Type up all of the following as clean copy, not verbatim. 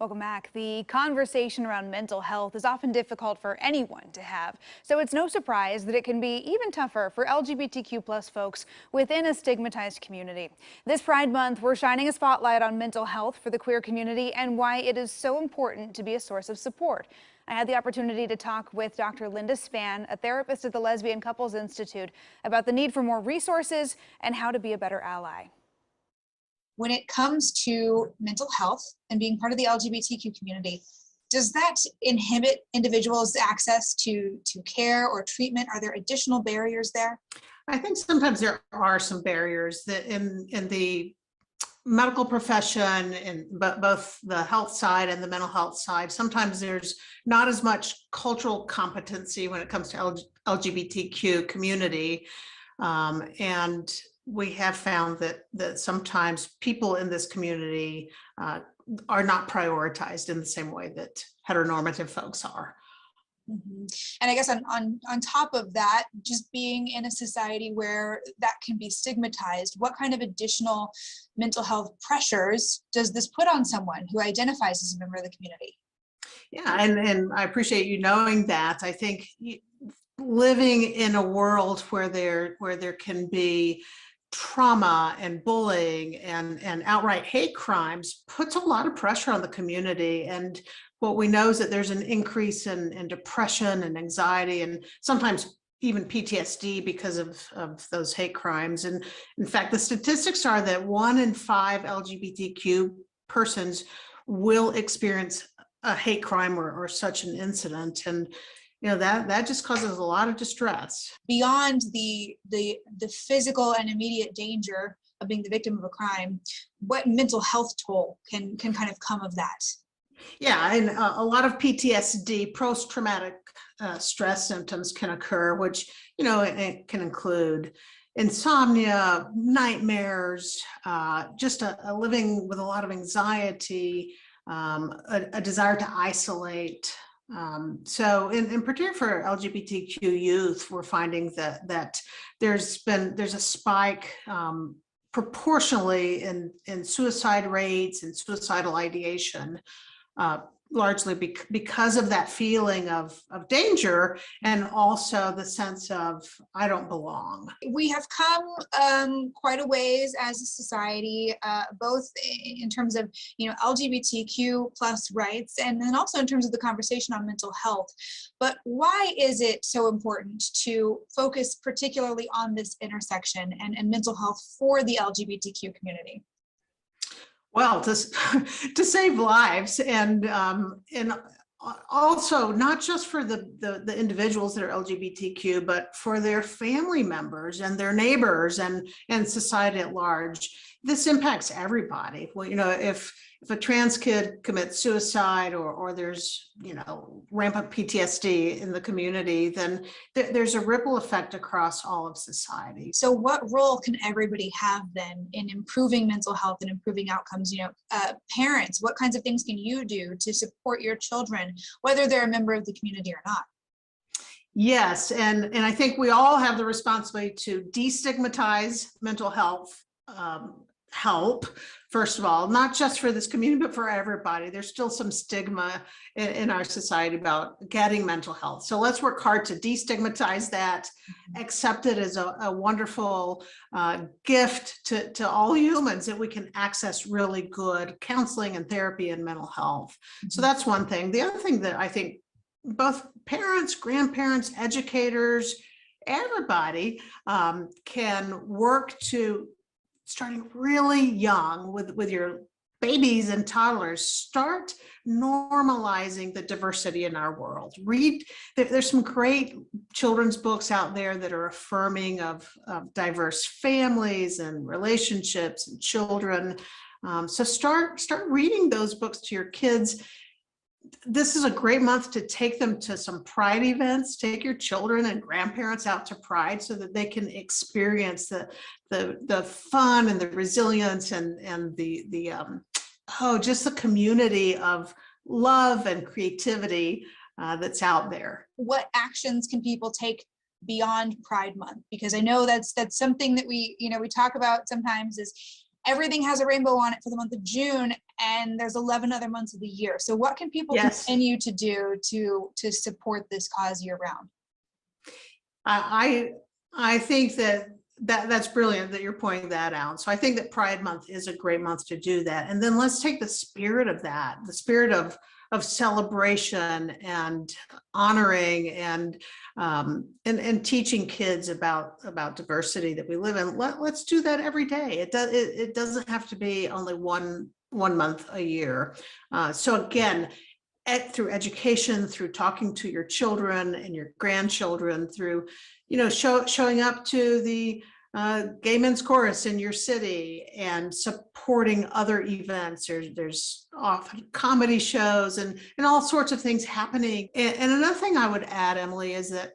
Welcome back. The conversation around mental health is often difficult for anyone to have, so it's no surprise that it can be even tougher for LGBTQ+ folks within a stigmatized community. This Pride Month, we're shining a spotlight on mental health for the queer community and why it is so important to be a source of support. I had the opportunity to talk with Dr. Lynda Spann, a therapist at the Lesbian Couples Institute, about the need for more resources and how to be a better ally. When it comes to mental health and being part of the LGBTQ community, does that inhibit individuals' access to care or treatment? Are there additional barriers there? I think sometimes there are some barriers that in the medical profession, in both the health side and the mental health side, sometimes there's not as much cultural competency when it comes to LGBTQ community. And we have found that sometimes people in this community are not prioritized in the same way that heteronormative folks are. Mm-hmm. And I guess on top of that, just being in a society where that can be stigmatized, what kind of additional mental health pressures does this put on someone who identifies as a member of the community? Yeah, and I appreciate you knowing that. I think living in a world where there can be trauma and bullying and outright hate crimes puts a lot of pressure on the community. And what we know is that there's an increase in depression and anxiety and sometimes even PTSD because of those hate crimes. And in fact, the statistics are that 1 in 5 LGBTQ persons will experience a hate crime or such an incident. And that just causes a lot of distress. Beyond the physical and immediate danger of being the victim of a crime, what mental health toll can kind of come of that? Yeah, and a lot of PTSD, post-traumatic stress symptoms can occur, which it can include insomnia, nightmares, just a living with a lot of anxiety, a desire to isolate. So in particular for LGBTQ youth, we're finding that there's a spike proportionally in suicide rates and suicidal ideation, largely because of that feeling of danger and also the sense of I don't belong. We have come quite a ways as a society, both in terms of LGBTQ plus rights and then also in terms of the conversation on mental health. But why is it so important to focus particularly on this intersection and mental health for the LGBTQ community? Well, to save lives and also not just for the individuals that are LGBTQ, but for their family members and their neighbors and society at large. This impacts everybody. Well, if a trans kid commits suicide or there's rampant PTSD in the community, then there's a ripple effect across all of society. So what role can everybody have then in improving mental health and improving outcomes? Parents, what kinds of things can you do to support your children, whether they're a member of the community or not? Yes, and I think we all have the responsibility to destigmatize mental health help, first of all, not just for this community, but for everybody. There's still some stigma in our society about getting mental health. So let's work hard to destigmatize that, accept it as a wonderful gift to all humans that we can access really good counseling and therapy and mental health. So that's one thing. The other thing that I think both parents, grandparents, educators, everybody can work to, starting really young with your babies and toddlers, start normalizing the diversity in our world. There's some great children's books out there that are affirming of diverse families and relationships and children. So start reading those books to your kids. This is a great month to take them to some Pride events. Take your children and grandparents out to Pride so that they can experience the fun and the resilience and just the community of love and creativity that's out there. What actions can people take beyond Pride Month? Because I know that's something that we talk about sometimes is everything has a rainbow on it for the month of June, and there's 11 other months of the year. So what can people continue to do to support this cause year round? I think that's brilliant that you're pointing that out. So I think that Pride Month is a great month to do that. And then let's take the spirit of that, the spirit of celebration and honoring and teaching kids about diversity that we live in. Let's do that every day. It doesn't have to be only one month a year. So again, through education, through talking to your children and your grandchildren, through showing up to the gay men's chorus in your city and supporting other events. There's often comedy shows and all sorts of things happening. And another thing I would add, Emily, is that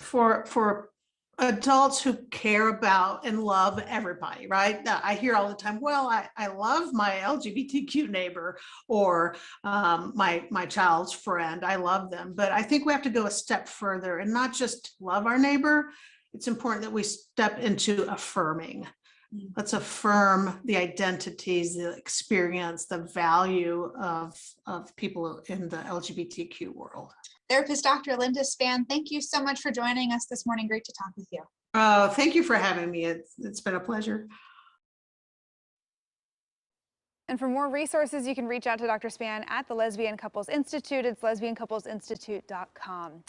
for adults who care about and love everybody, right? I hear all the time, well, I love my LGBTQ neighbor or my child's friend. I love them. But I think we have to go a step further and not just love our neighbor. It's important that we step into affirming. Let's affirm the identities, the experience, the value of people in the LGBTQ world. Therapist Dr. Lynda Spann, thank you so much for joining us this morning. Great to talk with you. Thank you for having me. It's been a pleasure. And for more resources, you can reach out to Dr. Spann at the Lesbian Couples Institute. It's lesbiancouple.com.